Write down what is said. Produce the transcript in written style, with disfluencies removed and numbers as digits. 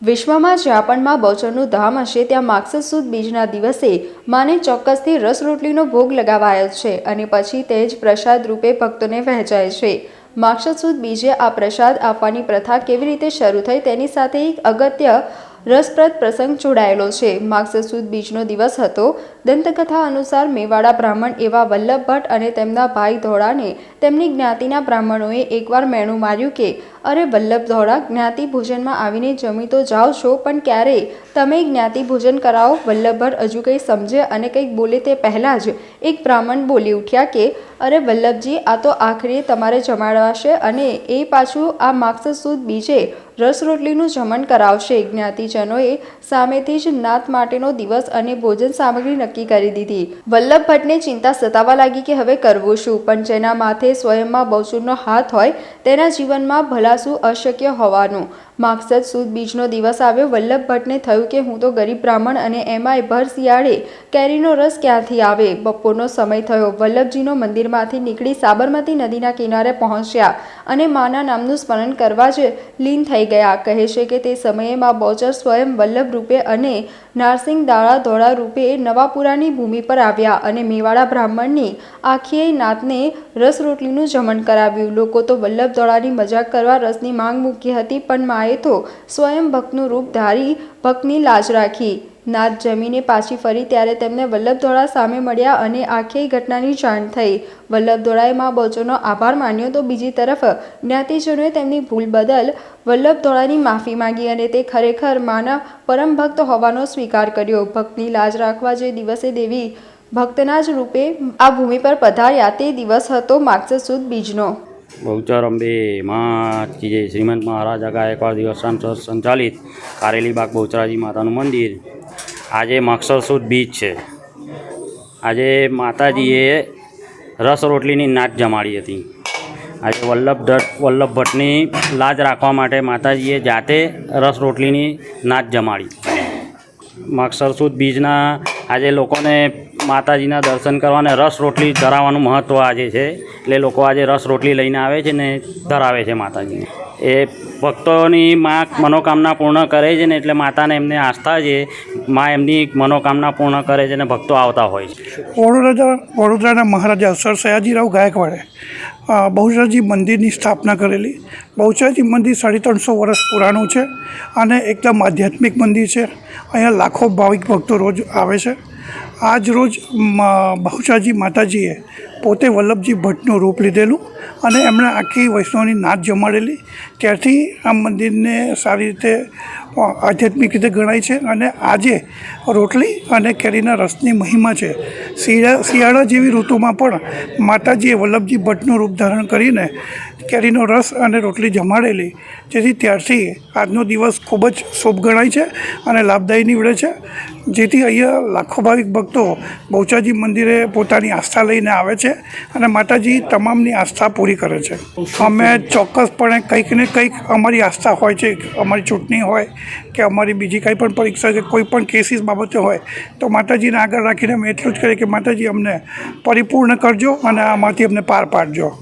વિશ્વમાં જ્યાં પણ માં બહુચરનું ધામ હશે ત્યાં માગસર સુદ બીજના દિવસે માને ચોક્કસથી રસ રોટલીનો ભોગ લગાવાયો છે અને પછી તે જ પ્રસાદ રૂપે ભક્તોને વહેંચાય છે। માગસર સુદ બીજે આ પ્રસાદ આપવાની પ્રથા કેવી રીતે શરૂ થઈ તેની સાથે એક અગત્ય રસપ્રદ પ્રસંગ જોડાયેલો છે। માગસર સુદ બીજનો દિવસ હતો। દંતકથા અનુસાર મેવાડા બ્રાહ્મણ એવા વલ્લભ ભટ્ટ અને તેમના ભાઈ ધોળાને તેમની જ્ઞાતિના બ્રાહ્મણોએ એકવાર મેણું માર્યું કે અરે વલ્લભ ધોળા, જ્ઞાતિ ભોજનમાં આવીને જમી તો જાઓ છો, પણ ક્યારે તમે જ્ઞાતિ ભોજન કરાવો। વલ્લભ ભટ્ટ હજુ કંઈ સમજે અને કંઈક બોલે તે પહેલાં જ એક બ્રાહ્મણ બોલી ઉઠ્યા કે અરે વલ્લભજી, આ તો આખરે તમારે જમાડવાશે અને એ પાછું આ માગસર સુદ બીજે રસ રોટલીનું જમણ કરાવશે। જ્ઞાતિજનોએ સામેથી જ નાત માટેનો દિવસ અને ભોજન સામગ્રી નક્કી કરી દીધી। વલ્લભ ભટ્ટને ચિંતા સતાવા લાગી કે હવે કરવું શું, પણ જેના માથે સ્વયંમાં બહુચરનો હાથ હોય તેના જીવનમાં ભલા શું અશક્ય હોવાનું। માગસર સુદ બીજનો દિવસ આવ્યો। વલ્લભ ભટ્ટને થયું કે હું તો ગરીબ બ્રાહ્મણ અને એમાંય ભર શિયાળે કેરીનો રસ ક્યાંથી આવે। બપોરનો સમય થયો। વલ્લભજીનો મંદિરમાંથી નીકળી સાબરમતી નદીના કિનારે પહોંચ્યા અને માના નામનું સ્મરણ કરવા જ લીન થઈ ગયા। કહે છે કે તે સમયે માં બહુચર સ્વયં વલ્લભ રૂપે અને નારસિંહ દાડા ધોળા રૂપે નવાપુરાની ભૂમિ પર આવ્યા અને મેવાડા બ્રાહ્મણની આખીય નાતને રસ રોટલીનું જમણ કરાવ્યું। લોકો તો વલ્લભ ધોળાની મજાક કરવા રસની માંગ મૂકી હતી, પણ માએ તો સ્વયં ભક્તનું રૂપ ધારી ભક્તની લાજ રાખી। નાત જમીને પાછી ફરી ત્યારે તેમને વલ્લભ ધોળા સામે મળ્યા અને આખી ઘટનાની જાણ થઈ। વલ્લભ ધોળાએ માં બહુચરનો આભાર માન્યો તો બીજી તરફ જ્ઞાતિજનોએ તેમની ભૂલ બદલ વલ્લભ ધોળાની માફી માંગી અને તે ખરેખર માના પરમ ભક્ત હોવાનો સ્વીકાર કર્યો। ભક્તની લાજ રાખવા જે દિવસે દેવી ભક્તના જ રૂપે આ ભૂમિ પર પધાર્યા તે દિવસ હતો માગસર સુદ બીજનો। બહુચર અંબે માં જય શ્રીમંત મહારાજા ગાયકવાડ દેવસ્થાન સંચાલિત કારેલીબાગ બહુચરાજી માતાનું મંદિર। આજે માગસર સુદ બીજ છે। આજે માતાજીએ રસ રોટલીની નાત જમાડી હતી। આજે વલ્લભ ભટ્ટની લાજ રાખવા માટે માતાજીએ જાતે રસ રોટલીની નાત જમાડી। માગસર સુદ બીજના આજે લોકોને માતાજીના દર્શન કરવાને રસ રોટલી ધરાવવાનું મહત્ત્વ આજે છે, એટલે લોકો આજે રસ રોટલી લઈને આવે છે ને ધરાવે છે માતાજીને। એ ભક્તોની માં મનોકામના પૂર્ણ કરે છે ને, એટલે માતાને એમને આસ્થા છે, માં એમની મનોકામના પૂર્ણ કરે છે ને ભક્તો આવતા હોય છે। વડોદરાના મહારાજા સર સયાજીરાવ ગાયકવાડે બહુચરાજી મંદિરની સ્થાપના કરેલી। બહુચરાજી મંદિર 350 વર્ષ પુરાણું છે અને એકદમ આધ્યાત્મિક મંદિર છે। અહીંયા લાખો ભાવિક ભક્તો રોજ આવે છે। આજ રોજ બહુચરાજી માતાજીએ પોતે વલ્લભજી ભટ્ટનું રૂપ લીધેલું અને એમણે આખી વૈષ્ણવની નાત જમાડેલી। ત્યારથી આ મંદિરને સારી રીતે આધ્યાત્મિક રીતે ગણાય છે અને આજે રોટલી અને કેરીના રસની મહિમા છે। શિયાળા જેવી ઋતુમાં પણ માતાજીએ વલ્લભજી ભટ્ટનું રૂપ ધારણ કરીને કેરીનો રસ અને રોટલી જમાડેલી, જેથી ત્યારથી આજનો દિવસ ખૂબ જ શુભ ગણાય છે અને લાભદાયી નીવડે છે। જેથી અહીંયા લાખો ભાવિક ભક્તો બહુચરાજી મંદિરે પોતાની આસ્થા લઈને આવે છે અને માતાજી તમામની આસ્થા પૂરી કરે છે। અમે ચોક્કસપણે કંઈક ને કંઈક અમારી આસ્થા હોય છે, અમારી ચૂંટણી હોય કે અમારી બીજી કંઈ પણ પરીક્ષા કે કોઈ પણ કેસીસ બાબતે હોય તો માતાજીને આગળ રાખીને અમે એટલું જ કહીએ કે માતાજી અમને પરિપૂર્ણ કરજો અને આમાંથી અમને પાર પાડજો।